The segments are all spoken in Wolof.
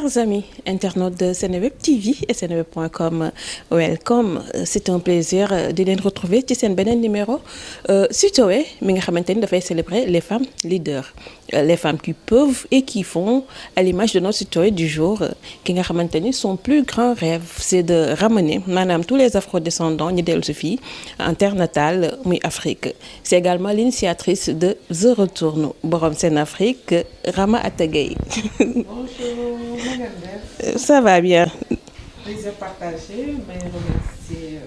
Chers amis internautes de Seneweb TV et seneweb.com, welcome. C'est un plaisir de leen retrouver ci seen beneen numéro Sitoé mi nga xamante ni dafay célébrer les femmes leaders, les femmes qui peuvent et qui font, à l'image de notre Sitoé du jour ki nga xamante ni son plus grand rêve c'est de ramener maanaam tous les afrodescendants ñu dellu si fii en terre natale muy Afrique. C'est également l'initiatrice de The Return borom Sen Afrique, Rama Atta Gueye. Bonjour, Ça va bien. plaisir partagé, mais remercier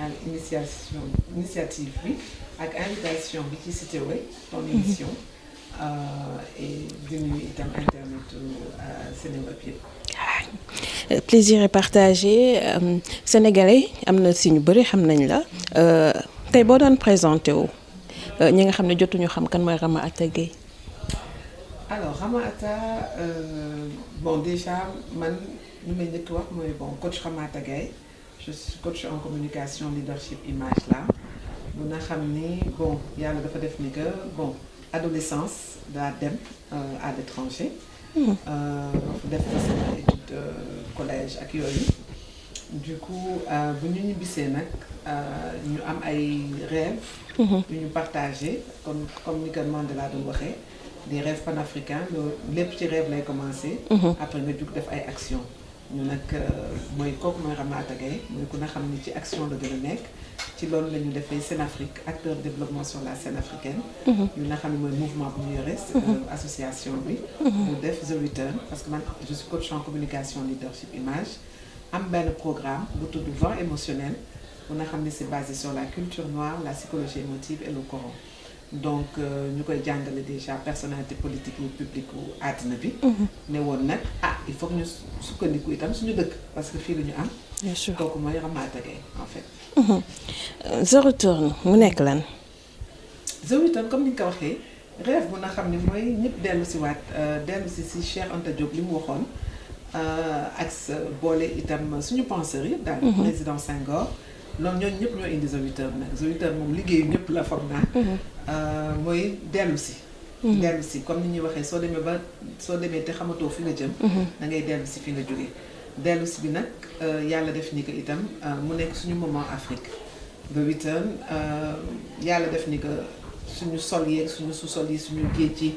à l'initiative bi ak invitation bi ci Sitoé ton émission et di nuyu itam internet Seneweb yëpp. Plaisir est partagé. Sénégalais am na si ñu bëri xam nañ la tey boo doon présenté wu ñi nga xam ne jotuñu xam kan mooy Rama Atta Gueye. Alors Rama Atta bon déjà man li may njëkk wax mooy bon coach Rama Atta Gueye, je suis coach en communication leadership image là mun na xam ni bon yàlla dafa def ni que bon adolescence daa dem à l'étranger. def fa sama étude collège ak yooyu. Du coup bu ñu ñibbisee nag ñu am ay rêves. yu ñu partagé comme ni ko Mandela doon waxee. des rêves panafricains loolu lépp ci rêve lay commencer. après nga jug def ay actions. ñu nag mooy kooku mooy Rama Atta Gueye mooy ku na xam ni ci action la gën a nekk ci loolu la ñu defee Sen Afrique acteur de développement sur la scène africaine. ñu na xam ne mooy mouvement bu ñu yore association bi. mu def The Return parce que man je suis coach en communication leadership image. am benn programme bu tudd Vent émotionnel bu nga xam ne c'est basé sur la culture noire la psychologie émotive et le Coran. donc ñu koy jàngale déjà personnalité politique yu publique wu àddina bi. ne woon nag il faut que ñu sukkandiku itam suñu dëkk parce que fii la ñu am. bien sûr kooku mooy Rama Atta Gueye en fait. The Return mu nekk lan. The Return comme ni nga ko waxee rêve bu nga xam ne mooy ñëpp dellu si waat dellu si Cheikh Anta Diop li mu waxoon ak boole itam suñu penseurs yëpp daal. président Senghor. loolu ñooñu ñëpp ñoo indi The Return nag The Return moom liggéeyu ñëpp la foog naa. mooy dellu si. dellu si comme ni ñuy waxee soo demee te xamatoo fi nga jëm. da ngay dellu si fi nga jógee. dellu si bi nag yàlla def ni que itam mu nekk suñu moment Afrique. The Return yàlla def ni que suñu sol yeeg suñu sous-sol yi suñu géej yi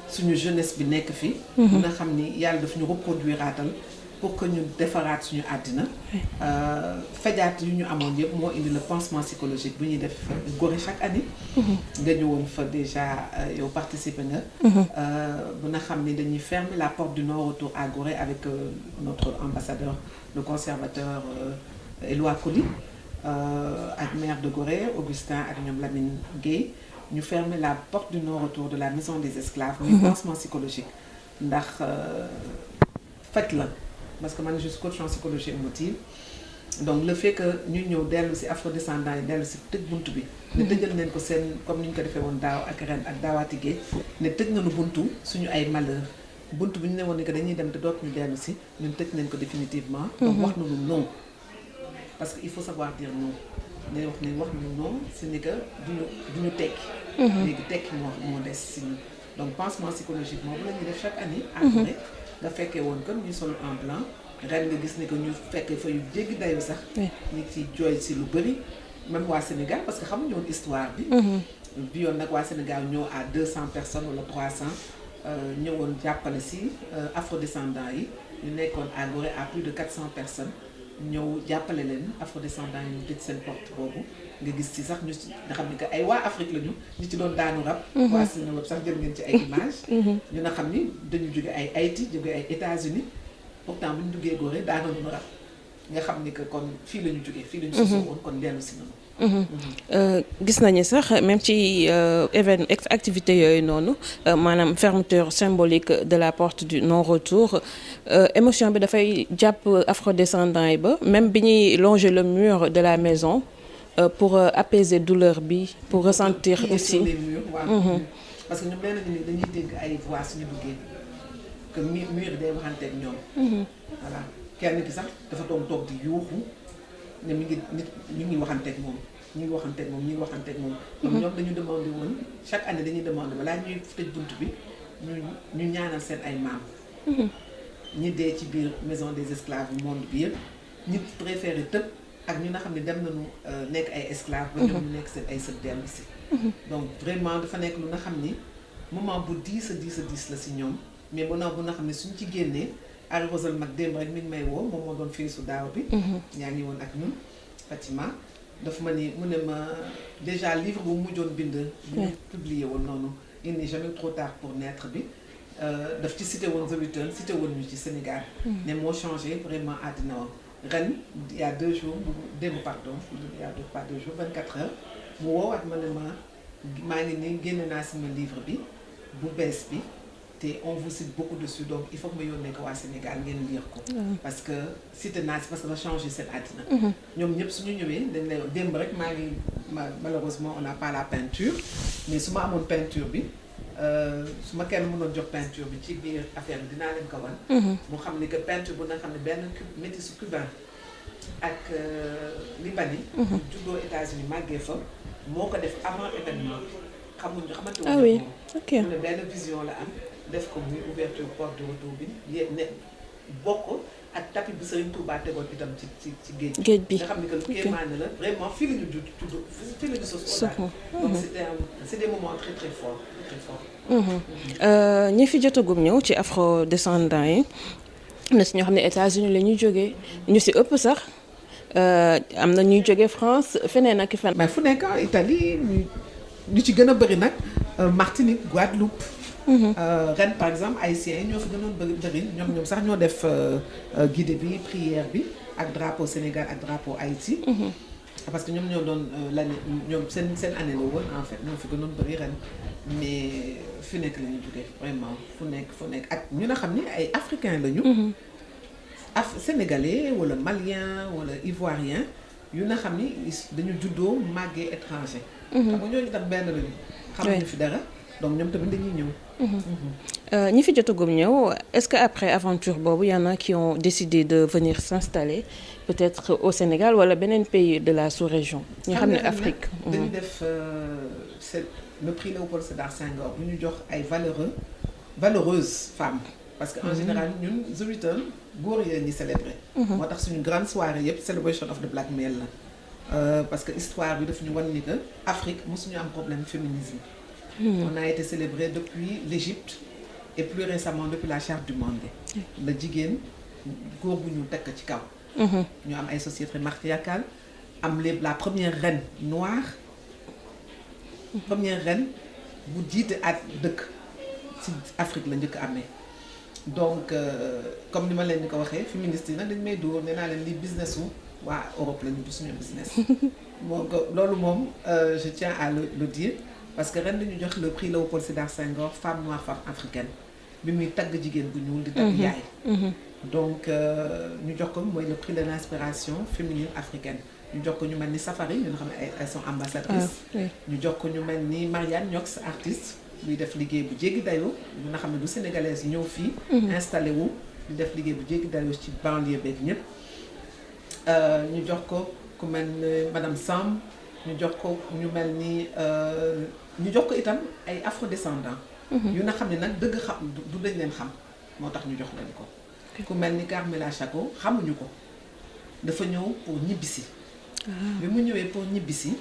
suñu jeunesse bi nekk fi. mun a xam ni yàlla daf ñu reproduire aatal. pour que ñu defaraat suñu àddina fajaat yu ñu amoon yëpp moo indi le pansement psychologique bu ñuy def Gorée chaque année. nga ñëwoon fa déjà yow participer nga. bu nga xam ni dañuy fermer la porte du non-retour à Gorée avec notre ambassadeur le conservateur Éloi Coly ak maire de Gorée Augustin ak ñoom Lamine Gueye ñu fermer la porte du non-retour de la maison des esclaves. muy pansement psychologique ndax faj la. parce que man je suis coach en psychologie émotive donc le fait que ñu ñëw dellu si afrodescendants yi dellu si tëj buntu bi. ne tëjal nañ ko seen comme ni ñu ko defee woon daaw ak ren ak daawaati géej ne tëj nañu buntu suñu ay malheur buntu bi ñu ne woon ni que dañuy dem te dootuñu dellu si ñun tëj nañ ko définitivement. donc wax nañu non parce que il faut savoir dire non. day wax ne wax nañu non c'est ni que duñu tekki. léegi tekki moo des si ñun donc pansement psychologique moom la ñuy def chaque année. après nga fekkee woon comme ñu sol en blanc ren nga gis ne que ñu fekkee fa yu jéggi dayu sax. ñu ci jooy si lu bëri même waa Sénégal parce que xamuñu woon histoire bi. bi yoon nag waa Sénégal ñëw à 200 personnes wala 300 ñëwoon jàppale si afrodescendants yi ñu nekkoon à Gorée à plus de 400 personnes ñëw jàppale leen afrodescendants yi ñu tëj seen porte boobu nga gis ci sax ñu nga xam ne que ay waa Afrique lañu ñu ci doon daanu rab. waa Seneweb sax jël ngeen ci ay images. ñu nga xam ni dañu jóge ay Haïti jóge ay États-Unis pourtant bu ñu duggee Gorée daanoonu rab nga xam ni que kon fii la ñu jógee fii la ñu sosoo woon kon dellu si nañu. gis nañu sax même ci activité yooyu noonu maanaam fermeture symbolique de la porte du non-retour émotion bi dafay jàpp afrodescendants yi ba même bi ñuy longer le mur de la maison pour apaiser douleur bi pour ressentir aussi. les murs waaw. parce que ñoom nee nañu ni dañuy dégg ay voix suñu duggee que mur day waxanteeg ñoom. voilà kenn ki sax dafa toog di yuuxu ne mi ngi nit ñu ngi waxanteeg moom. ñu ngi waxanteeg moom. donc ñoom dañu demandé woon chaque année dañuy demandé balaa ñuy tëj bunt bi ñu ñaanal seen ay maam. ñi dee ci biir maison des esclaves du monde bi yëpp ñi préféré tëb ak ñu nga xam ne dem nañu nekk ay esclaves ba ñoom ñu nekk seen ay sët dellu si donc vraiment dafa nekk lu nga xam ni moment bu diis la si ñoom mais moment bu nga xam ne suñ ci génnee Ari Rosal mag démb rek mi ngi may woo moom moo doon fii su daaw bi yaa ngi woon ak ñun Fatima dafa ma ni mu ne ma déjà livre bu mujjoon bind bu ñu publié woon noonu il n'est jamais trop tard pour naître bi daf ci cité woon The Return cité woon ñu ci Sénégal ne moo changé vraiment àddina woon ren il y a 2 jours démb pardon il y a pas 2 jours 24 heures mu woowaat ma ne maa ngi nii génne naa sama livre bi bu bees bi te on vous cite beaucoup dessus donc il faut que ma yónnee ko waa Sénégal ngeen lire ko parce que cité naa si parce que dafa changé seen àddina ñoom ñëpp suñu ñëwee dañ lay démb rek maa ngi malheureusement on n'a pas la peinture mais su ma amoon peinture bi su ma kenn mënoon jox peinture bi ci biir affaire bi dinaa leen ko wan mu xam ni que peinture bu nga xam ne benn métis cubain ak libanais juddoo États-Unis màggee fa moo ko def avant événement xamante ah oui ok mu ne benn vision la am def ko muy ouverture porte de retour bi yéen ne bokk ak tapis bi Serigne Touba tegoon itam ci géej bi nga xam ni que lu kéemaane la vraiment fii la ñu tudd fii la ñu sos donc c'est des moments très très forts très forts ñi fi jotagum ñëw ci afro descendants yi am na si ñoo xam ne États-Unis la ñuy jógee ñu si ëpp sax am na ñuy jógee France feneen ak feneen. mais fu nekk Italie ñu ci gën a bëri nag Martinique Guadeloupe. ren par exemple haïtiens yi ñoo fi gënoon bëri ñoom sax ñoo def guidé bi prière bi ak drapeau Sénégal ak drapeau Haïti. parce que ñoom ñoo doon l'année ñoom seen année la woon en fait ñoo fi gënoon bëri ren mais fi nekk la ñu jógee vraiment fu nekk ak ñu nga xam ni ay africains lañu. Sénégalais wala malien wala ivoirien yu nga xam ni dañu juddoo màggee étranger. xam nga ñooñu tam benn lañu. xamuñu fi dara donc ñoom tamit dañuy ñëw. ñi fi jotagum ñëw est-ce que après aventure boobu y en a qui ont décidé de venir s'installer peut-être au Sénégal wala beneen pays de la sous-région. ñu xam ne Afrique. dañu def c'est le prix Léopold Sédar Senghor bu ñu jox ay valeureuses femmes. parce que en général ñun The Return góor yi la ñuy célébrer. moo tax suñu grande soirée yëpp celebration of the black male la. parce que histoire bi daf ñu wan ni que Afrique mosuñu am problème féminisme. on a été célébré depuis l'Égypte et plus récemment depuis la charte du Mandé. la jigéen góor bu ñu tekk ci kaw. ñu am ay sociétés matriarcales am la première reine noire. première reine bu jiite at dëkk ci Afrique la njëkk amee. donc comme ni ma leen ko waxee féministes yi nag dañ may dóor nee naa leen li business wu waa Europe la ñu du suñu business. donc loolu moom je tiens à le dire parce que ren dañu jox le prix Léopold Sédar Senghor femme noire femme africaine bi muy tagg jigéen bu ñuul di tagg yaay. donc ñu jox ko mooy le prix de l'inspiration féminine africaine ñu jox ko ñu mel ni Safari ñu nga xam ne elles sont ambassadrices. ñu jox ko ñu mel ni Marianne Niox artiste. buy def liggéey bu jéggi dayoo nga xam ne du sénégalaise ñëw fii. installé wu di def liggéey bu jéggi dayoo ci banlieue beeg ñëpp. ñu jox ko ku mel ni madame Samb ñu jox ko ñu mel ni ñu jox ko itam ay afrodescendants. yu nga xam ne nag dëgg xam du dañ leen xam moo tax ñu jox leen ko. ku mel ni Carmela Chaco xamuñu ko dafa ñëw pour ñibbisi. bi mu ñëwee pour ñibbisi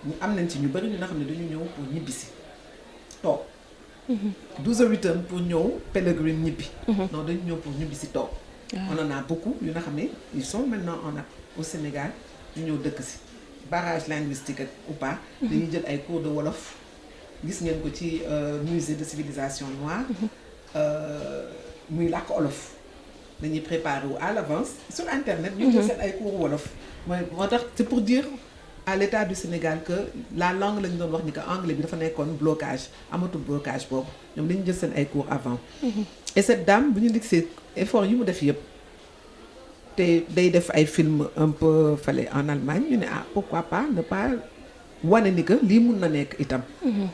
ñu am nañ ci ñu bari ñu nga xam ne dañu ñëw pour ñibbisi. toog 12 Return pour ñëw pèlerin ñibbi. non dañu ñëw pour ñibbi si toog. on en a beaucoup yu nga xam ne ils sont maintenant au Sénégal ñu ñëw dëkk si barrage linguistique ou pas. dañuy jël ay cours de wolof gis ngeen ko ci musée de civilisation noire. muy làkk olof dañuy préparer wu à l'avance sur internet. ñu jël seen ay cours wolof. moo tax c'est pour dire. à l'État du Sénégal que la langue lañu doon wax ni que anglais bi dafa nekkoon blocage amatul blocage boobu ñoom dañu jël seen ay cours avant. et cette dame bu ñu gisee effort yi mu def yëpp te day def ay film un peu fale en Allemagne ñu ne pourquoi pas ne pas wane ni que lii mun na nekk itam.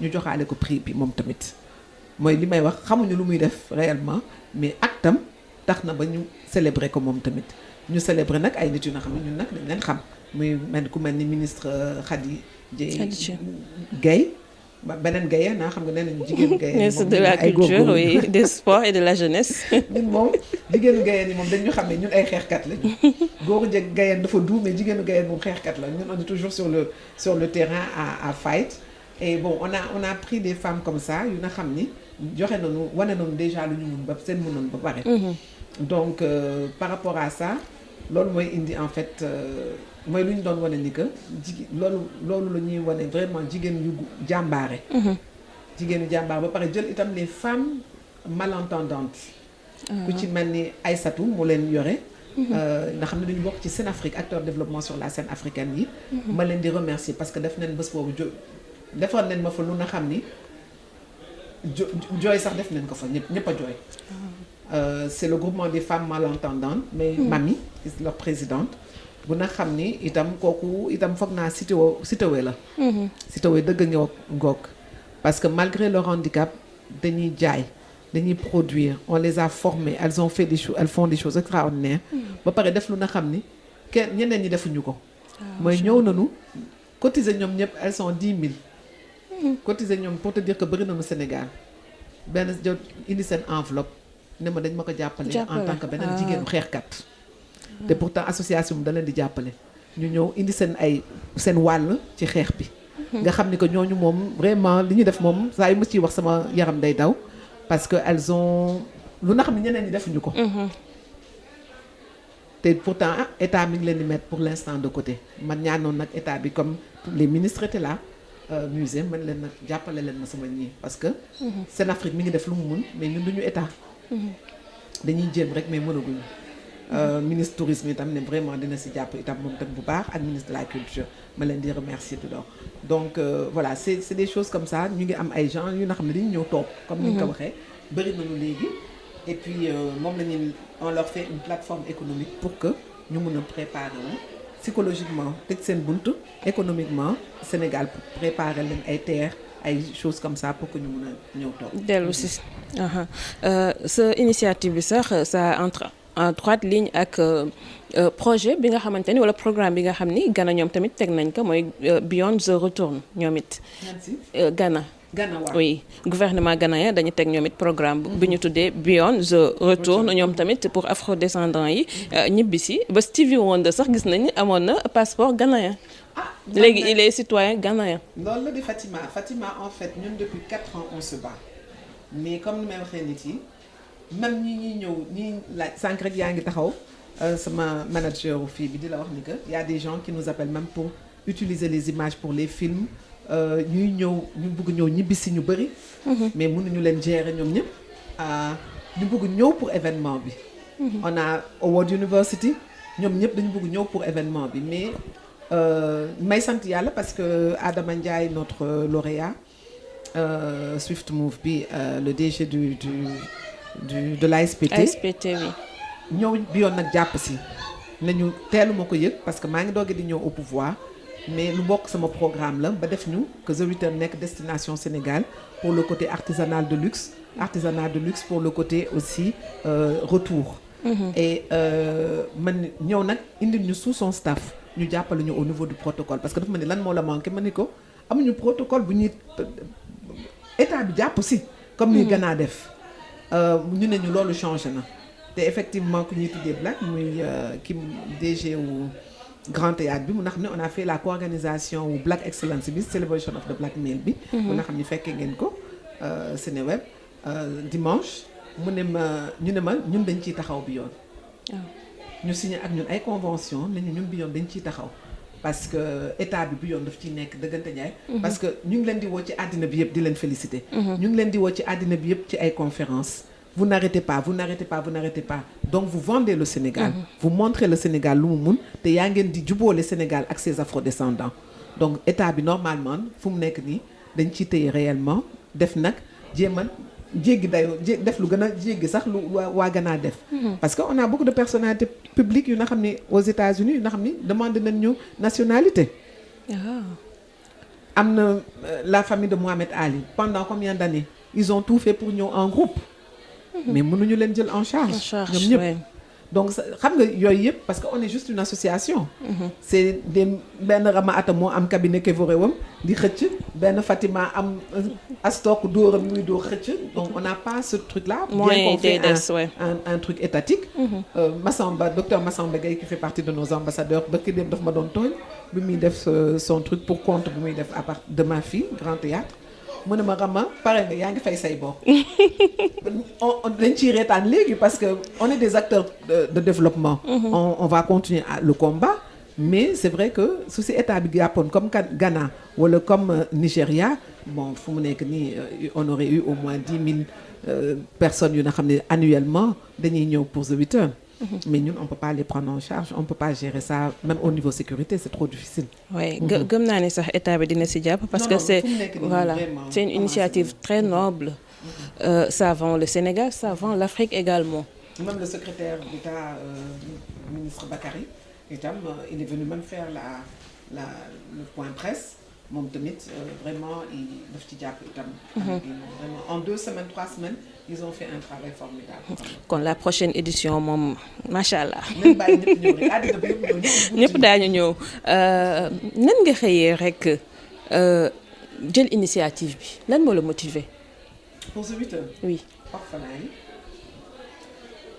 ñu joxaale ko prix bi moom tamit mooy li may wax xamuñu lu muy def réellement mais actam tax na ba ñu célébrer ko moom tamit ñu célébrer nag ay nit yu nga xam ne ñun nag dañ leen xam. muy mel ku mel ni ministre Khady Dieye Gaye beneen Gaye naa xam nga nee nañu jigéenu Gaye ministre de la culture oui des sports et de la jeunesse. ñun moom jigéenu Gaye yi moom dañu xam ne ñun ay xeexkat lañu. góoru jeg Gaye dafa du mais jigéenu Gaye moom xeexkat la ñun on est toujours sur le terrain à fight. Et bon on a pris des femmes comme ça yu nga xam ni joxe nañu wane nañu déjà lu ñu mun ba seen mënoon ba pare. Donc par rapport à ça loolu mooy indi en fait mooy lu ñu doon wane ni que loolu la ñuy wane vraiment jigéen yu jàmbaare. jigéenu jàmbaare ba pare jël itam les femmes malentendantes. ku ci mel ni Aïssatou mu leen yore. nga xam ne dañu bokk ci Senafrique acteur développement sur la scène africaine yi. ma leen di remercier parce que def nañ bés boobu defar nañ ma fa lu nga xam ni jooy sax def nañ ko fa ñëpp a jooy. C'est le groupement des femmes malentendantes mais Mami leur présidente bu na xam ni itam kooku itam foog naa citowe la. citowe dëgg nga ngoog parce que malgré leur handicap dañuy jaay dañuy produire on les a formées elles font des choses extraordinaires. ba pare def lu na xam ni kenn ñeneen ñi defuñu ko. mooy ñëw nañu cotiser ñoom ñëpp elles sont 10 000. cotiser ñoom pour te dire que bëri nañu Sénégal benn jot indi seen enveloppe ne ma dañ ma ko jàppale en tant que beneen jigéenu xeexkat. te pourtant association bi da leen di jàppale ñu ñëw indi seen wàll ci xeex bi. nga xam ni que ñooñu moom vraiment li ñu def moom saa yu ma ciy wax sama yaram day daw parce que elles ont lu na xam ne ñeneen ñi defuñu ko. te pourtant état mi ngi leen di mettre pour l'instant de côté man ñaanoon nag état bi comme les ministres étaient là musée man leen nag jàppale leen ma sama ñii parce que Senafrique mi ngi def lu mu mun mais ñun duñu état dañuy jéem rek mais mënaguñu ministre tourisme itam ne vraiment dina si jàpp itam moom tam bu baax ak ministre de la culture ma leen di remercier tout donc voilà c'est des choses comme ça ñu ngi am ay gens yu nga xam ne dañu ñëw toog comme ni nga ko waxee bëri nañu léegi et puis moom la ñuy on leur fait une plateforme économique pour que ñu mun a préparer wu psychologiquement tëj seen bunt économiquement Sénégal pour préparer leen ay terres ay choses comme ça pour que ñu mun a ñëw toog dellu si sa initiative bi sax ça entre en droite ligne ak projet bi nga xamante ni wala programme bi nga xam ni Ghana ñoom tamit teg nañ ko mooy Beyond the Return ñoom it. Ghana waaw oui gouvernement ghanéen dañu teg ñoom it programme bi ñu tuddee Beyond the Return ñoom tamit pour afro-descendants yi ñibbi si ba Stevie Wonder sax gis nañu amoon na passeport ghanéen. léegi il est citoyen ghanéen. loolu la di Fatima en fait ñun depuis 4 ans on se bat mais comme ni may waxee nit yi. même ñi ñëw ñi laaj sànq rek yaa ngi taxaw sama manager fii bi di la wax ni que y a des gens qui nous appellent même pour utiliser les images pour les films ñuy ñëw ñu bëgg ñëw ñibbisi ñu bëri. mais mënuñu leen gérer ñoom ñëpp. ñu bëgg ñëw pour événement bi. on a Howard University ñoom ñëpp dañu bëgg ñëw pour événement bi mais may sant yàlla parce que Adama Ndiaye notre lauréat Swift Move bi le DG de l'ASPT oui. ñëw bi yoon nag jàpp si nañu teelu ma ko yëg parce que maa ngi doog di ñëw au pouvoir mais lu bokk sama programme la ba def ñu que The Return nekk destination Sénégal pour le côté artisanal de luxe pour le côté aussi retour. Et man ñëw nag indi ñu sous son staff ñu jàppale ñu au niveau du protocole parce que dafa ma ne lan moo la manqué ma ni ko amuñu protocole bu ñuy état bi jàpp si comme ni Ghana def. ñu ne ñu loolu changé na te effectivement ku ñuy tuddee Black muy ki DG wu Grand Théâtre bi mu nga xam ne on a fait la co-organisation wu Black Excellence bi Celebration of the Black Male bi mu nga xam ne fekkee ngeen ko Seneweb dimanche mu ne ma ñun dañ ciy taxaw bi yoon ñu signé ak ñun ay convention ne ñun bi yoon dañ ciy taxaw parce que état bi yoon daf ciy nekk dëggante Njaay parce que ñu ngi leen di woo ci àddina bi yëpp di leen féliciter ñu ngi leen di woo ci àddina bi yëpp ci ay conférences vous n'arrêtez pas donc vous vendez le Sénégal vous montrez le Sénégal lu mu mun te yaa ngeen di jubóole Sénégal ak ses afro-descendants donc état bi normalement fu mu nekk nii dañ ciy téye réellement def nag jéemal jéggi dayoo def lu gën a jéggi sax lu waa Ghana def parce que on a beaucoup de personnalités publiques yu nga xam ne aux États-Unis yu nga xam ne demandé nañ ñu nationalité am na la famille de Mohamed Ali pendant combien d'années ils ont tout fait pour ñëw en groupe mais mënuñu leen jël en charge ñoom ñëpp donc xam nga yooyu yëpp parce que on est juste une association. c'est des benn Rama Atam moo am cabinet Kevorewam di xëcc benn Fatima am Astok dóoram muy dóor xëcc donc on n'a pas ce truc là. bien qu'on fait un truc étatique. Massamba docteur Massamba Gueye qui fait partie de nos ambassadeurs ba ki dem daf ma doon tooñ bi muy def son truc pour compte bi muy def à part de ma fille Grand Théâtre mu ne ma Rama pare nga yaa ngi fay say bor. dañ ciy reetaan léegi parce que on est des acteurs de développement. On va continuer le combat mais c'est vrai que su si état bi jàppoon comme Ghana wala comme Nigéria bon fu mu nekk nii on aurait eu au moins 10 000 personnes yu nga xam ne annuellement dañuy ñëw pour The Return. mais ñun on peut pas les prendre en charge on peut pas gérer ça même au niveau sécurité c'est trop difficile. oui gëm naa ne sax état bi dina si jàpp. parce que c'est voilà c'est une initiative très noble. Ça vend le Sénégal ça vend l'Afrique également. même le secrétaire d'État ministre Bakary itam il est venu même faire le point presse moom tamit vraiment il daf ci jàpp itam. vraiment en 2 semaines 3 semaines. ils ont fait un travail formidable. kon la prochaine édition moom macha allah. nañ bàyyi ñëpp ñëw rek àddina bi yëpp ñëw. ñëpp daañu ñëw nan nga xëyee rek jël initiative bi lan moo la motiver. pour The Return. oui. orphelin yi.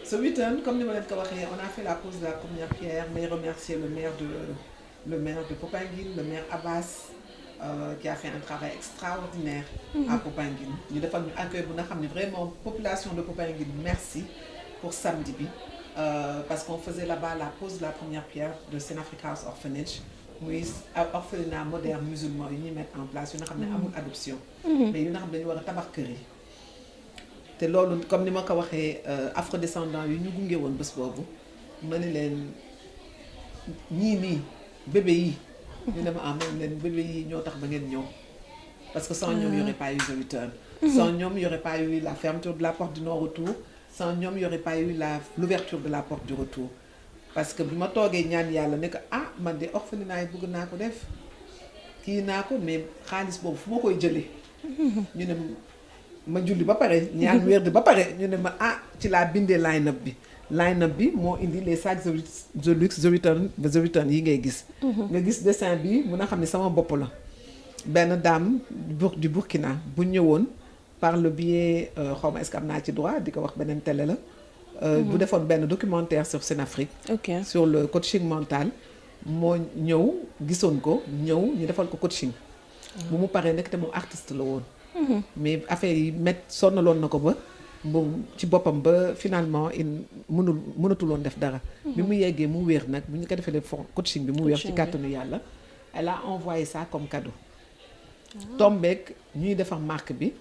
The Return comme ni ma leen ko waxee on a fait la pose de la première pierre mais remercier le maire de Popenguine le maire Abbas. Qui a fait un travail extraordinaire à Popenguine ñu defal ñu accueil bu nga xam ne vraiment population de Popenguine merci pour samedi bi parce qu'on faisait là-bas la pose de la première pierre de Senafrica House Orphanage muy orphelinat moderne musulman yu ñuy mettre en place yu nga xam ne amul adoption mais yu nga xam ne dañu war a tabax kër yi te loolu comme ni ma ko waxee afrodescendants yu ñu gunge woon bés boobu ma ne leen ñii nii bébé yi ñu ne ma amoon leen bébé yi ñoo tax ba ngeen ñëw parce que sans ñoom y aurait pas eu The Return. sans ñoom y aurait pas eu la fermeture de la porte du non-retour sans ñoom y aurait pas eu l'ouverture de la porte du retour parce que bi ma toogee ñaan yàlla ne que man de orphelinat yi bëgg naa ko def kii naa ko mais xaalis boobu fu ma koy jëlee ñu ne ma julli ba pare ñaan werd ba pare ñu ne ma ci laa bindee line-up bi moo indi les sacs The Luxe The Return yi ngay gis. nga gis dessin bi mun a xam ne sama bopp la. benn dame du Burkina bu ñëwoon par le biais xaw ma est-ce que am naa ci droit di ko wax beneen télé la. bu defoon benn documentaire sur Senafrique. sur le coaching mental. moo ñëw gisoon ko ñëw ñu defal ko coaching. bu mu paree nekk te moom artiste la woon. mais affaire yi sonnaloon na ko ba. moom ci boppam ba finalement mënatuloon def dara. bi mu yeggee mu wér nag bu ñu ko defee coaching bi mu wér ci kàttanu yàlla. elle a envoyé ça comme cadeau. tombeek ñuy defar marque bi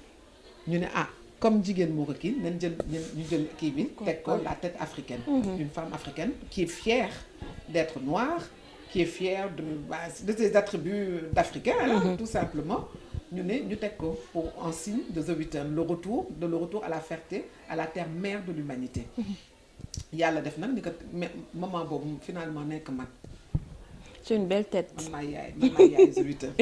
ñu ne comme jigéen moo ko kii nañ ñu jël kii bi teg ko la tête africaine. une femme africaine qui est fière d'être noire qui est fière de ses attributs d'africain tout simplement. ñu teg ko pour en signe de The Return le retour à la fierté à la terre mère de l'humanité yàlla def nag ni ko maman boobu finalement nekk man. c'est une belle tête. man maay yaay The Return.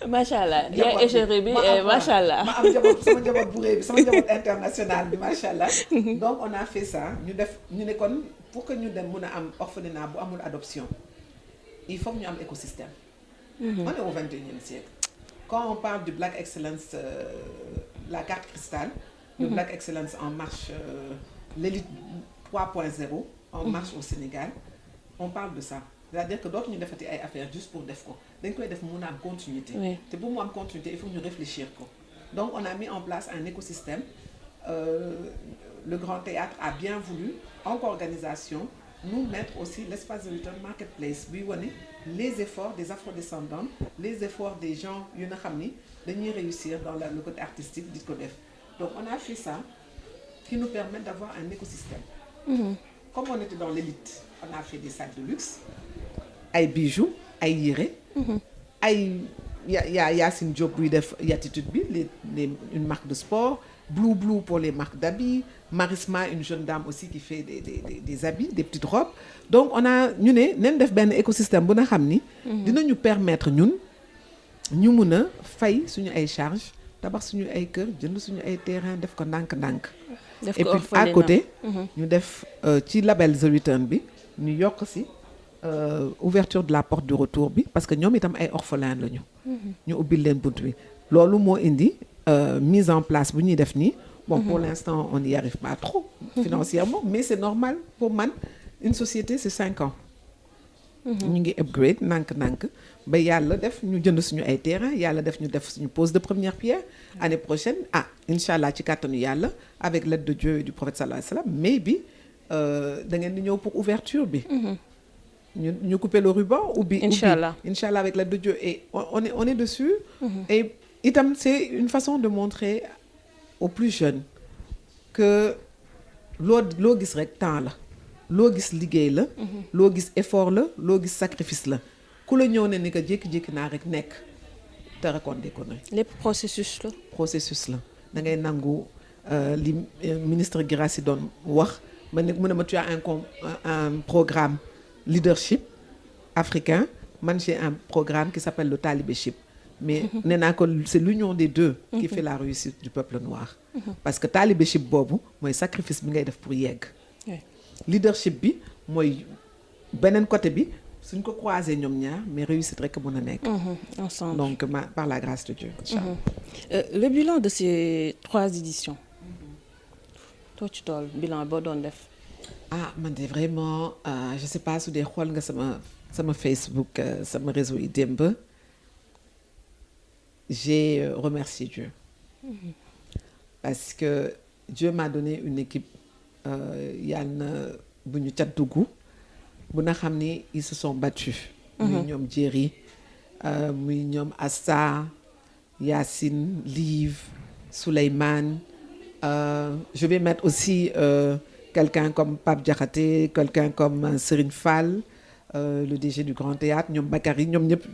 macha allah yaay égérie bi macha allah. ma am sama njaboot bu rëy bi sama njaboot international bi macha allah. donc on a fait ça ñu ne kon pour que ñu dem mun a am orphelinat bu amul adoption il faut que ñu am écosystème. On est au XXIe siècle. Quand on parle du Black Excellence, la carte cristal, le Black Excellence en marche, l'élite 3.0 en marche au Sénégal, on parle de ça. C'est-à-dire que d'autres ñu defati ay affaires juste pour def ko dañ koy def mun a am continuité. te bu mu am continuité il faut ñu réfléchir ko. donc on a mis en place un écosystème. Le Grand Théâtre a bien voulu en co-organisation nous mettre aussi l'espace The Return Marketplace buy wane les efforts des afrodescendants les efforts des gens yu nga xam ni dañuy réussir dans le côté artistique di ko def donc on a fait ça qui nous permet d'avoir un écosystème. Comme on était dans l'élite on a fait des sacs de luxe ay bijoux ay yére ay Yacine Diop buy def Yatitude bi une marque de sport Blue pour les marques d'habits Marisma une jeune dame aussi qui fait des habits des petites robes donc on a ñu ne nañ def benn écosystème bu nga xam ni dinañu permettre ñun ñu mun a fay suñu ay charges tabax suñu ay kër jënd suñu ay terrain def ko ndànk-ndànk. def et ko puis à orphelinat. côté ñu def ci label The Return bi ñu yokk si ouverture de la porte du retour bi parce que ñoom itam ay orphelins lañu. ñu ubbil leen bunt bi loolu moo indi mise en place bu ñuy def nii. Bon, pour l'instant, on n'y arrive pas trop financièrement, mais c'est normal pour man. Une société, c'est 5 ans. ñu ngi upgrade nànk-nànk ba yàlla def ñu jënd suñu ay terrain yàlla def ñu def suñu pose de première pierre. Année prochaine incha allah ci kàttanu yàlla avec l'aide de Dieu et du prophète sallallahu alayhi wa sallam mais bi da ngeen di ñëw pour ouverture bi. ñu couper le ruban ubbi. incha allah avec l'aide de Dieu et on est dessus. Et itam c'est une façon de montrer aux plus jeunes que loo gis rek temps la loo gis liggéey la loo gis effort la loo gis sacrifice la ku la ñëw ne ni que jékki-jékki naa rek nekk te raconter ko na lépp processus la da ngay nangu li ministre Guirassy doon wax mu ne ma tu as un programme leadership africain man j'ai un programme qui s'appelle le talibéship mais nee naa ko c'est l'union des deux qui fait la réussite du peuple noir parce que talibéship boobu mooy sacrifice bi ngay def pour yegg leadership bi mooy beneen côté bi suñ ko croiser ñoom ñaar mais réussite rek mën a nekk ensemble donc par la grâce de Dieu inchallah. Le bilan de ces 3 éditions too ci tool bilan boo doon def man de vraiment je sais pas su dee xool nga sama Facebook sama réseau yi démb j'ai remercié Dieu parce que Dieu m'a donné une équipe yal na bu ñu cat dugg bu na xam ni ils se sont battus muy ñoom Jerry muy ñoom Asta Yacine Liv Souleymane je vais mettre aussi quelqu'un comme Pape Diakhaté quelqu'un comme Serigne Fall le DG du Grand Théâtre ñoom Bakary ñoom ñëpp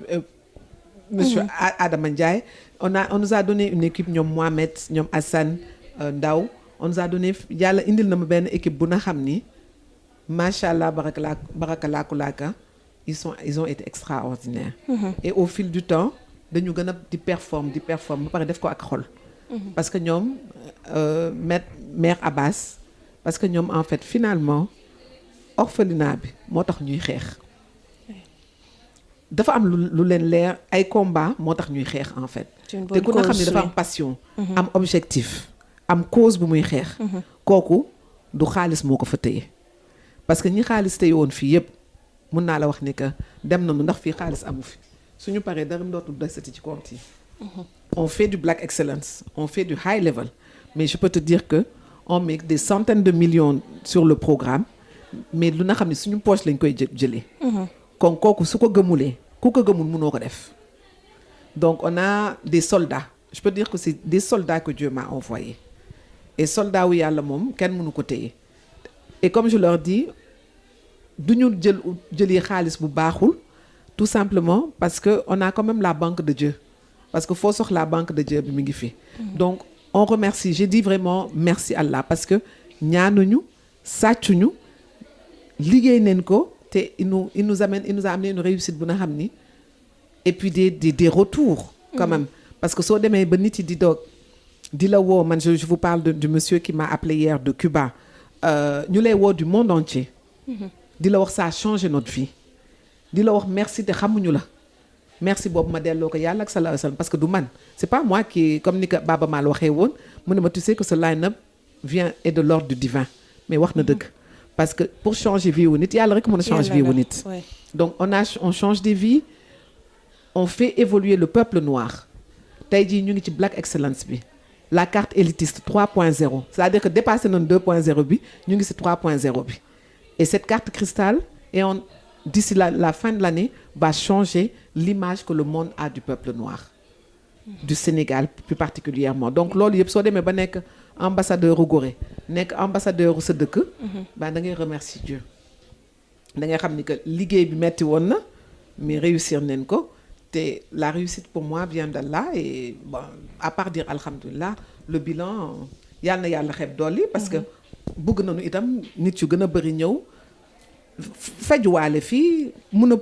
Monsieur Adama Ndiaye on nous a donné une équipe ñoom Mohamed ñoom Hassan Ndaw on nous a donné yàlla indil na ma benn équipe bu na xam ni macha allah barakalakulaaka ils ont été extraordinaires. Et au fil du temps dañu gën a di performe ba pare def ko ak xol. parce que ñoom mère Abbas parce que ñoom en fait finalement orphelinat bi moo tax ñuy xeex. dafa am lu leen leer ay combat moo tax ñuy xeex en fait te ku na xam ne dafa am passion am objectif am cause bu muy xeex kooku du xaalis moo ko fa téye parce que ñi xaalis téye woon fii yëpp mun naa la wax ni que dem nañu ndax fii xaalis amu fi suñu paree dara dootul desati ci compte yi on fait du black excellence on fait du high level mais je peux te dire que on met des centaines de millions sur le programme mais lu na xam ne suñu poche lañ koy jëlee kon kooku su ko gëmulee ku ko gëmul mënoo ko def donc on a des soldats je peux dire que c'est des soldats que Dieu m'a envoyés et soldats wu yàlla moom kenn mënu ko téye et comme je leur dis du ñu jëli xaalis bu baaxul tout simplement parce que on a quand même la banque de Dieu parce que foo soxla banque de Dieu bi mi ngi fi donc on remercie j'ai dit vraiment merci Allah parce que ñaanuñu sàccuñu liggéey neen ko te il nous a amené une réussite bu na xam ni et puis des retours quand même parce que soo demee ba nit yi di doog di la woo man je vous parle du monsieur qui m'a appelé hier de Cuba ñu lay woo du monde entier di la wax ça a changé notre vie di la wax merci te xamuñu la merci boobu ma delloo ko yàlla ak sallallahu alayhi wa sallam parce que du man c'est pas moi qui comme ni ko Baba Mal waxee woon mu ne ma tu sais que ce line-up vient et de l'ordre du divin mais wax na dëgg parce que pour changer vie wu nit yàlla rek mën a changer vie wu nit donc on change des vies on fait évoluer le peuple noir tey jii ñu ngi ci black excellence bi la carte élitiste 3.0 c'est-à-dire que dépassé nañ 2.0 bi ñu ngi ci 3.0 bi et cette carte cristal et on d'ici la fin de l'année va changer l'image que le monde a du peuple noir du Sénégal plus particulièrement donc loolu yëpp soo demee ba nekk ambassadeur u Gorée nekk ambassadeur u sa dëkk ba da ngay remercier Dieu da ngay xam ni que liggéey bi metti woon na mais réussir nañ ko te la réussite pour moi vient d'Allah et bon à part dire alhamdoulilah le bilan yàlla na yàlla xeeb dolli parce que bëgg nañu itam nit yu gën a bëri ñëw fejuwaale fii mun a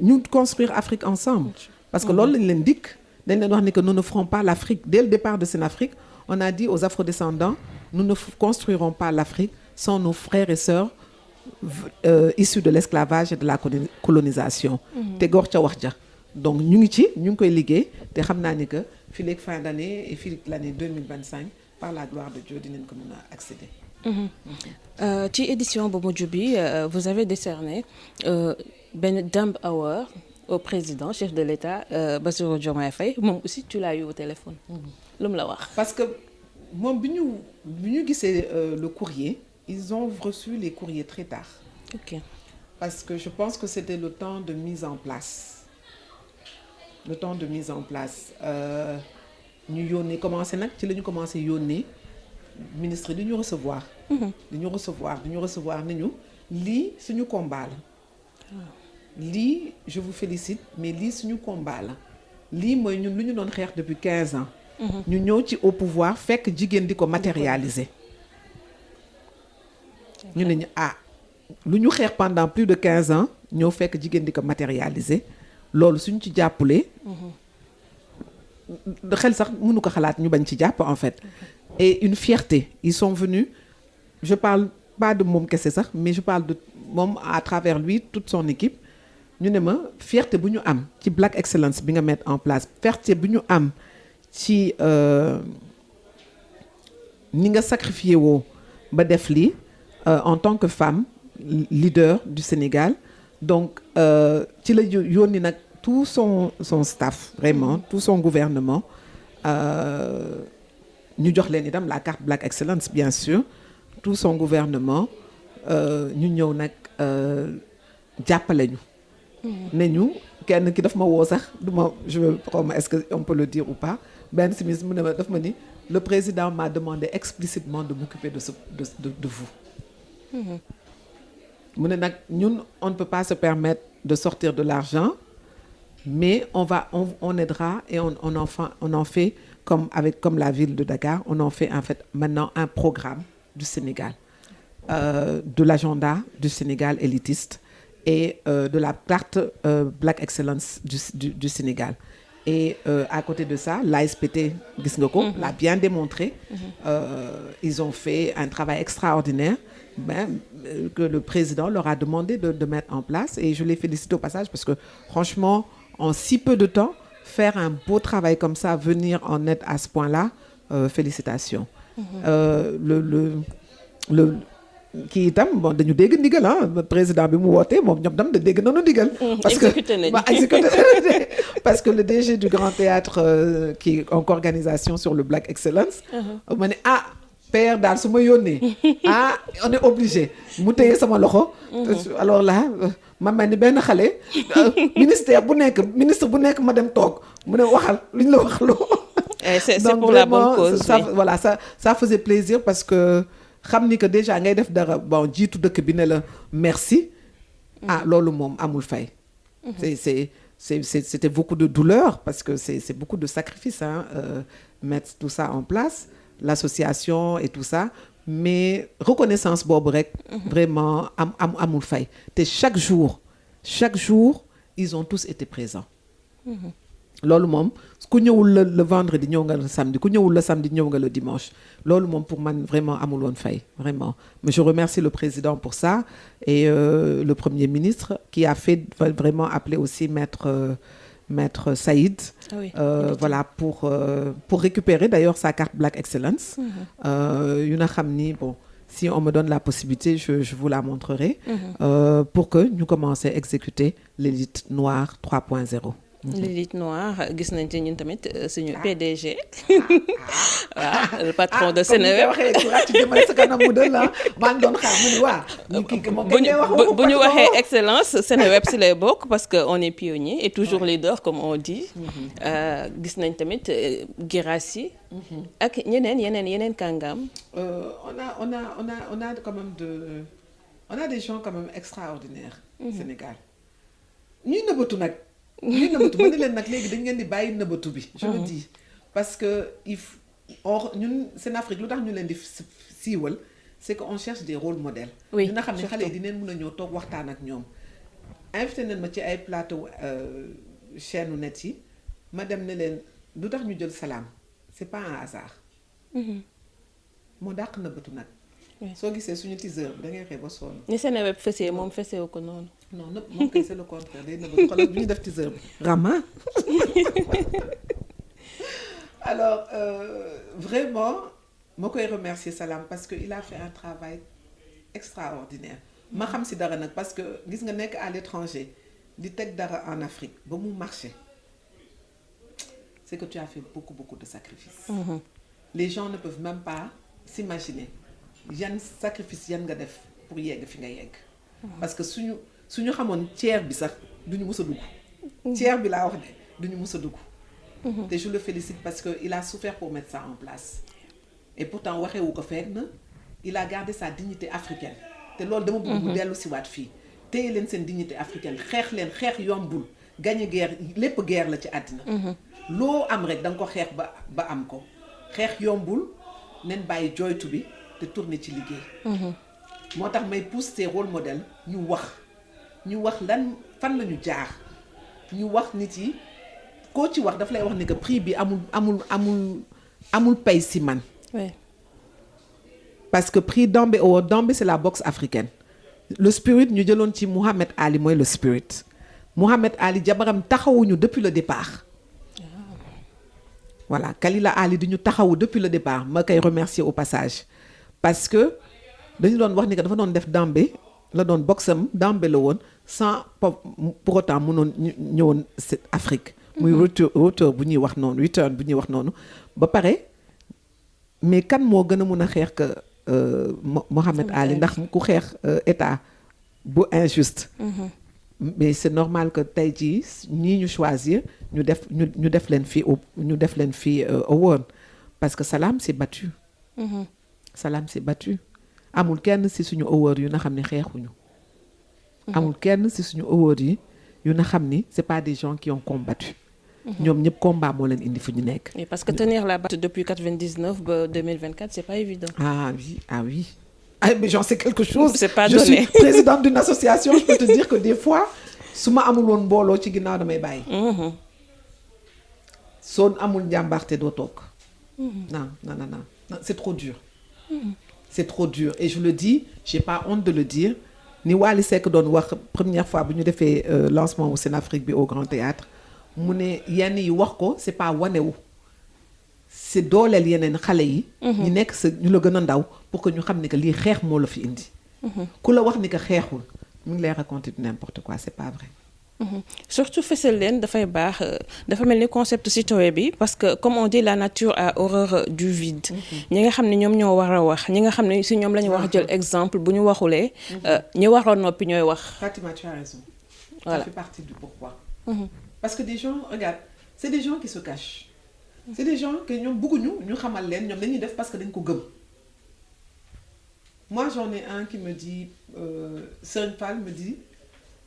ñu construire Afrique ensemble parce que loolu lañ leen dikk dañ leen wax ni que nous ne ferons pas l'Afrique dès le départ de Sénafrique. On a dit aux afrodescendants, nous ne construirons pas l'Afrique sans nos frères et sœurs issus de l'esclavage et de la colonisation. te góor ca wax ja donc ñu ngi koy liggéey te xam naa ni que fii léegi fin d'année et fii l'année 2025 par la gloire de Dieu dinañ ko mën a accéder. ci édition bu mujj bi vous avez décerné benn Dumb Award au président chef de l'État Bassirou Diomaye Faye moom aussi tu l'as eu au téléphone. lu mu la wax. parce que moom bi ñu gisee le courrier ils ont reçu les courriers très tard. ok parce que je pense que c'était le temps de mise en place ñu yónnee commencé nag ci la ñu commencé yónnee ministre di ñu recevoir. di ñu recevoir ni ñu lii suñu combat la. lii je vous félicite mais lii suñu combat la lii mooy ñun lu ñu doon xeex depuis 15 ans. ñu ñëw ci au pouvoir fekk jigéen di ko matérialiser. ñu ne ñu lu ñu xeex pendant plus de 15 ans ñëw fekk jigéen di ko matérialiser loolu suñ ci jàppalee. xel sax mënu ko xalaat ñu bañ ci jàpp en fait. et une fierté ils sont venus je parle pas de moom kese sax mais je parle de moom à travers lui toute son équipe ñu ne ma fierté bu ñu am ci Black Excellence bi nga mettre en place fierté bu ñu am ci ni nga sacrifié woo ba def lii en tant que femme leader du Sénégal donc ci la yónni nag tout son staff vraiment tout son gouvernement ñu jox leen itam la carte Black Excellence bien sûr tout son gouvernement ñu ñëw nag jàppale ñu ne ñu kenn ki daf ma woo sax je xaw ma est-ce que on peut le dire ou pas benn simis mu ne ma daf ma ni le président m'a demandé explicitement de m'occuper de vous mu ne nag ñun on ne peut pas se permettre de sortir de l'argent mais on aidera et on en fait comme la ville de Dakar on en fait en fait maintenant un programme du Sénégal de l'agenda du Sénégal élitiste et de la carte Black Excellence du Sénégal et à côté de ça l'ASPT gis nga ko l'a bien démontré ils ont fait un travail extraordinaire que le président leur a demandé de mettre en place et je les félicite au passage parce que franchement en si peu de temps faire un beau travail comme ça venir en aide à ce point-là félicitations. le kii itam bon dañu dégg ndigal président bi mu wootee moom ñoom tam da dégg nañu ndigal. parce que parce que le DG du Grand Théâtre qui est en organisation sur le Black Excellence. ma ne père daal su ma yónnee on est obligé mu téye sama loxo. alors là ma mel ni benn xale ministre bu nekk ma dem toog mu ne waxal lu ñu la wax loo. c'est pour la bonne cause. ça voilà ça faisait plaisir parce que xam ni que déjà ngay def dara bon jiitu dëkk bi ne la merci. loolu moom amul fay. c'était beaucoup de douleur parce que c'est beaucoup de sacrifices mettre tout ça en place. L'association et tout ça mais reconnaissance boobu rek vraiment amul fay te chaque jour ils ont tous été présents loolu moom ku ñëwul le vendredi ñëw nga le samedi ku ñëwul le samedi ñëw nga le dimanche loolu moom pour man vraiment amul woon fay vraiment mais je remercie le président pour ça et le premier ministre qui a fait vraiment appeler aussi Maître Saïd voilà pour récupérer d'ailleurs sa carte Black Excellence yu nga xam ni bon si on me donne la possibilité je vous la montrerai pour que ñu commencer à exécuter l'élite noire 3.0 l'élite noire gis nañ ci ñun tamit suñu PDG waaw le patron de Seneweb bu ñu waxee excellence Seneweb si lay bokk parce que on est pionnier et toujours leader comme on dit gis nañ tamit Guirassy ak yeneen kàngam on a quand même on a des gens quand même extraordinaires Sénégal ñuy nëbbatu nag mën na leen nag léegi dañ ngeen di bàyyi nëbbatu bi je le dis parce que ñun Sénafrique lu tax ñu leen di siiwal c'est que on cherche des rôles modèles ñu nga xam ne xale yi dineen mën a ñëw toog waxtaan ak ñoom invité nañ ma ci ay plateau chaîne net yi ma dem ne leen du tax ñu jël Salam c'est pas un hasard. moo dàq na bëtu nag. soo gisee suñu teaser bi da ngay xëy ba sonn. ni Seneweb fesee moom fesewu ko noonu. non nëpp moom kay c'est le contraire day nëbbatu xoolal bi ñu def teaser bi. Rama. alors vraiment ma koy remercier Salam parce que il a fait un travail extraordinaire. ma xam si dara nag parce que gis nga nekk à l'étranger di teg dara en Afrique ba mu marché c'est que tu as fait beaucoup de sacrifices. Les gens ne peuvent même pas s'imaginer yan sacrifice yan nga def pour yegg fi nga yegg. parce que suñu xamoon tiers bi sax duñu mës a dugg. tiers bi laa wax de duñu mës a dugg. te je le félicite parce que il a souffert pour mettre ça en place. et pourtant waxewu ko fenn il a gardé sa dignité africaine. te loolu dama bëgg mu dellu si waat fii téye leen seen dignité africaine xeex yombul gagner guerre lépp guerre la ci àddina. loo am rek da nga ko xeex ba am ko xeex yombul nen bàyyi joytu bi te tourner ci liggéey. moo tax may pousser ces rôle modèles ñu wax lan fan la ñu jaar ñu wax nit yi koo ci wax daf lay wax ni que prix bi amul pay si man. oui. parce que prix Dambe Award Dambe c'est la boxe africaine le spirit ñu jëloon ci Mohamed Ali mooy le spirit Mohamed Ali jabaram taxawuñu depuis le départ. voilà Kalila Ali di ñu taxawu depuis le départ ma koy remercier au passage parce que dañu doon wax ni que dafa doon def Dambe la doon boxam Dambe la woon sans pour autant mënoon ñëwoon Afrique. muy retour bu ñuy wax noonu return bu ñuy wax noonu ba pare mais kan moo gën a mun a xeex que Mohamed Ali ndax ku xeex état bu injuste. mais c'est normal que tey jii ñii ñu choisir ñu def leen fii award parce que Salam s'est battu. Salam s'est battu amul kenn ci suñu award yu na xam ne xeexuñu. amul kenn ci suñu award yi yu na xam ni c'est pas des gens qui ont combattu. ñoom ñëpp combat moo leen indi fu ñu nekk. et parce que tenir la batte depuis 99 ba 2024 c'est pas évident. ah oui. ah mais j'en sais quelque chose. c'est pas je donné. suis présidente d'une association je peux te dire que des fois su ma amul woon mbooloo ci ginnaaw damay bàyyi. soo amul njàmbaarte doo toog. non c'est trop dur. c'est trop dur et je le dis j'ai pas honte de le dire ni Wally Seck doon wax première fois bu ñu defee lancement au Sénafrique bi au Grand Théâtre mu ne yenn yi wax ko c'est pas wanewu c'est dooleel yeneen xale yi. ñu nekk ñu la gën a ndaw pour que ñu xam ni que lii xeex moo la fi indi. ku la wax ni que xeexul mu ngi lay raconter n'importe quoi c'est pas vrai. surtout fësal leen dafay baax dafa mel ni concept citoyen bi parce que comme on dit la nature a horreur du vide. ñi nga xam ne ñoom ñoo war a wax ñi nga xam ne si ñoom la ñu wax jël exemple bu ñu waxulee. ñi waroon noppi ñooy wax. Fatima tu as raison. voilà ça fait partie du pourquoi. parce que des gens regarde c'est des gens qui se cachent. c'est des gens que ñoom bëgguñu ñu xamal leen ñoom dañuy def parce que dañ ko gëm. moi j'en ai un qui me dit Serigne Fall me dit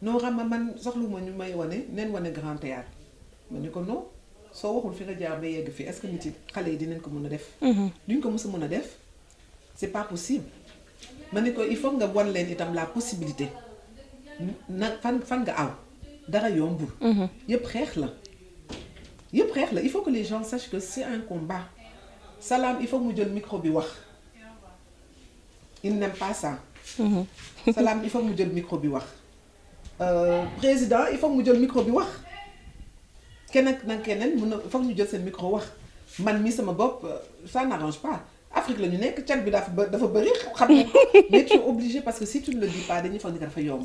non Rama man soxluma ñu may wane neen wane Grand Théâtre ma ni ko non soo waxul fi nga jaar ba yegg fii est-ce que nit yi xale yi dinañ ko mën a def. duñ ko mës a mën a def c'est pas possible. ma ni ko il faut nga wan leen itam la possibilité na fan nga aw dara yombul. yëpp xeex la il faut que les gens sachent que c'est un combat. Salam il faut mu jël micro bi wax il n'aime pas ça. Salam il faut mu jël micro bi wax. Président il faut mu jël micro bi wax keneen mun na il faut ñu jël seen micro wax man mii sama bopp ça n'arrange pas Afrique la ñu nekk cat bi dafa bëri xam nga mais tu es obligé parce que si tu ne le dis pas dañuy foog ni dafa yomb.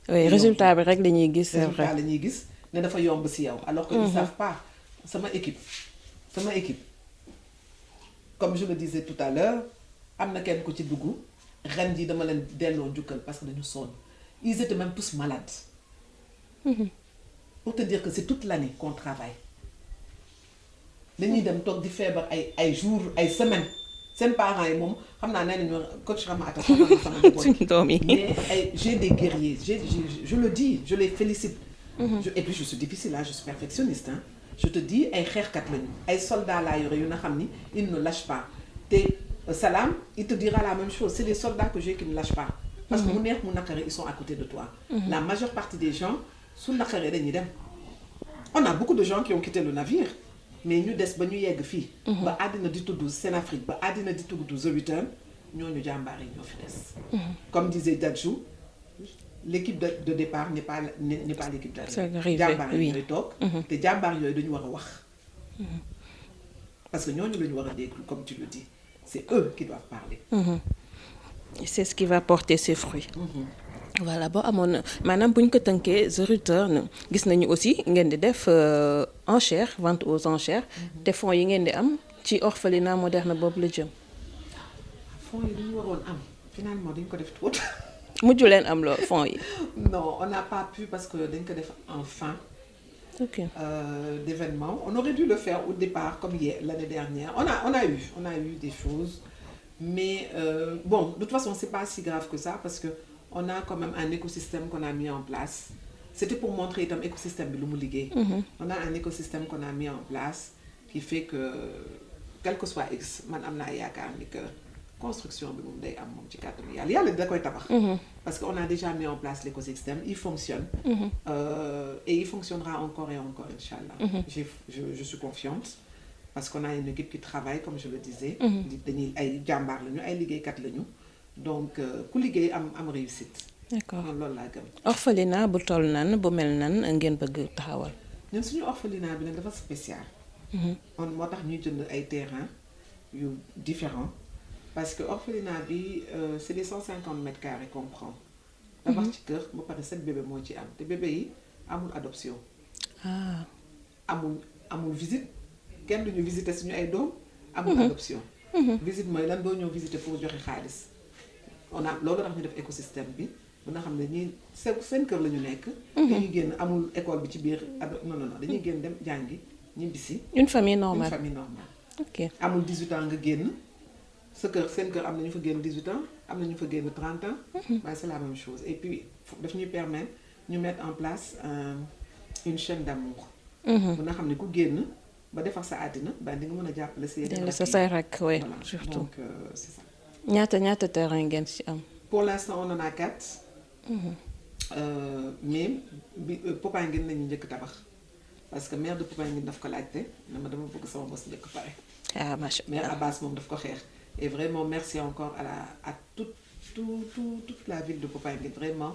oui résultat bi rek la ñuy gis. c'est vrai résultat la ñuy gis ne dafa yomb si yow. alors que ils savent pas sama équipe comme je le disais tout à l'heure am na kenn ku ci dugg ren ji dama leen delloo njukkal parce que dañu sonn. Ils étaient même tous malades. Pour te dire que c'est toute l'année qu'on travaille. dañuy dem toog di feebar ay jours ay semaines seen parents yi moom xam naa nee nañu coach Rama Atta sama doom yi mais j'ai des guerriers je le dis je les félicite. Et puis je suis difficile je suis perfectionniste je te dis ay xeexkat lañu ay soldats laa yore yu nga xam ni ils ne lâchent pas te Salam il te dira la même chose c'est des soldats que j'ai qui ne lâchent pas. parce que mu neex mu naqare ils sont à côté de toi. La majeure partie des gens su naqaree dañuy dem. On a beaucoup de gens qui ont quitté le navire mais ñu des ba ñu yegg fii. ba àddina di tudd Sénafrique ba àddina di tudd The Return ñooñu jàmbaar yi ñoo fi des. Comme disait Dadju, l'équipe de départ n'est pas l'équipe d'arrivée. jàmbaar yi ñooy toog. te jàmbaar yooyu dañu war a wax. parce que ñooñu la ñu war a déglu comme tu le dis c'est eux qui doivent parler. C'est ce qui va porter ses fruits. Voilà boo amoon maanaam bu ñu ko tënkee The Return gis nañu aussi ngeen di def enchère vente aux enchères te fonds yi ngeen di am ci orphelinat moderne boobu la jëm. fonds yi dañu waroon am finalement dañ ko def tuut. mujj leen am loo fonds yi. non on n'a pas pu parce que dañ ko def en fin. D'événements. On aurait dû le faire au départ comme l'année dernière. On a eu des choses. Mais bon, de toute façon, c'est pas si grave que ça parce qu'on a quand même un écosystème qu'on a mis en place. C'était pour montrer un écosystème de l'homologué. On a un écosystème qu'on a mis en place qui fait que, quel que soit X, madame Nayaka, que construction bi moom day am moom ci kàttan yàlla da koy tabax. Parce qu'on a déjà mis en place l'écosystème, il fonctionne. Et il fonctionnera encore et encore, Inch'Allah. Je suis confiante parce qu'on a une équipe qui travaille, comme je le disais. dañuy ay jàmbaar lañu ay liggéeykat lañu donc ku liggéey am réussite. D'accord loolu laa gëm. orphelinat bu toll nan bu mel nan ngeen bëgg taxawal. ñun suñu orphelinat bi nag dafa spécial. moo tax ñuy jënd ay terrains yu différents. Parce que orphelinat bi c'est les 150 mètres carrés qu'on prend. Tabax ci kër ba pare 7 bébé moo ci am te bébé yi amul adoption. amul visite kenn duñu visiter suñu ay doom. amul adoption. visite mooy lan doo ñëw visiter pour joxe xaalis. loolu tax ñu def écosystème bi ba nga xam ne ñii seen kër la ñu nekk. dañuy génn amul école bi ci biir non dañuy génn dem jàngi ñibbisi. Une famille normale. Ok amul 18 ans nga génn. sa kër seen kër am na ñu fa génn 18 ans am na ñu fa génn 30 ans. waaye c'est la même chose et puis daf ñuy permettre ñu mettre en place une chaîne d'amour. bu nga xam ne ku génn ba defar sa àddina ba di nga mën a jàppale si yeneen. sa say rakk oui surtout donc c'est ça. ñaata terrain ngeen ci am. pour l'instant on en a 4. mais bi Popenguine nañu njëkk tabax parce que maire de Popenguine daf ko laajte ne ma dama bëgg sama bos njëkk pare. macha maire Abbas moom daf ko xeex. Et vraiment, merci encore à toute la ville de Popenguine. Vraiment,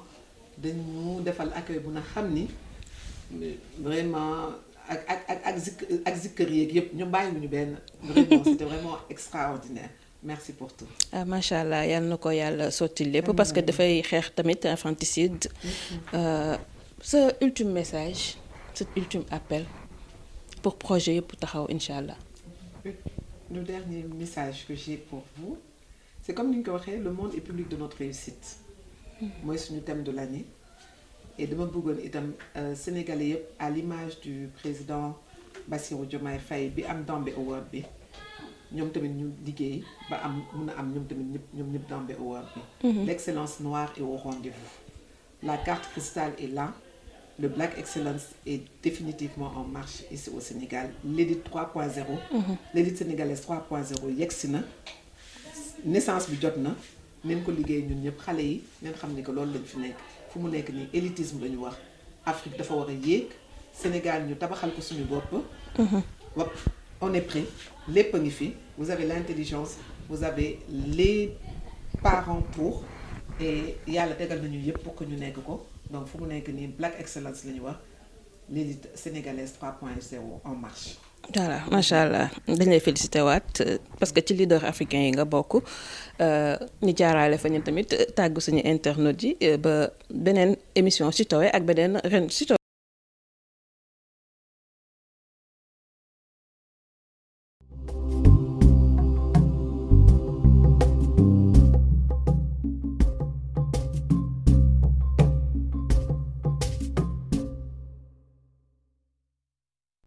de nous faire l'accueil pour nous. Vraiment, vraiment, c'était vraiment extraordinaire. Merci pour tout. Machallah, yal na ko yàlla sotti lépp parce que dafay xeex tamit infanticide. Ce ultime message, cet ultime appel pour projet yëpp taxaw Inch'Allah. Le dernier message que j'ai pour vous, c'est comme nous l'avons dit, le monde est public de notre réussite. Moi, c'est le thème de l'année. Et de mon bougon, Sénégalais, à l'image du président Bassirou Diomaye Faye, bi am Dambe Award bi. Ñom tamit ñu liggéey ba am mëna am ñom tamit ñep Dambe Award bi. L'excellence noire est au rendez-vous. La carte cristal est là. Le Black Excellence est définitivement en marche ici au Sénégal. L'élite 3.0, l'élite sénégalaise 3.0 yegsi na naissance bi jot na nañ ko liggéey ñun ñëpp xale yi ngeen xam ne que loolu lañ fi nekk fu mu nekk nii élitisme la ñu wax Afrique dafa war a yéeg Sénégal ñu tabaxal ko suñu bopp. On est prêt lépp a ngi fi vous avez l'intelligence vous avez les parents pour et yàlla tegal nañu yëpp pour que ñu nekk ko. Donc, il faut que Black Excellence, l'élite sénégalaise 3.0 en marche. Voilà, machallah. Dañ lay féliciter waat parce que ci leader africain yi nga bokk ñu jaaraale fa ñun tamit tàggu suñu internautes yi ba beneen émission Sitoé ak beneen ren Sitoé